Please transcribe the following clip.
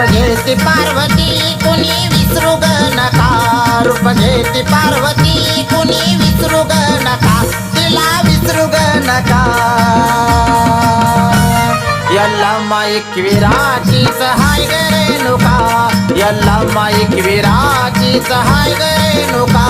घेती पार्वती कुणी विसरू ग नका, रूप घेती पार्वती कुणी विसरू ग नका, तिला विसरू ग नका. यल्लम्मा एकविराची सहाय ग रेणुका, यल्लम्मा एकविराची सहाय ग रेणुका.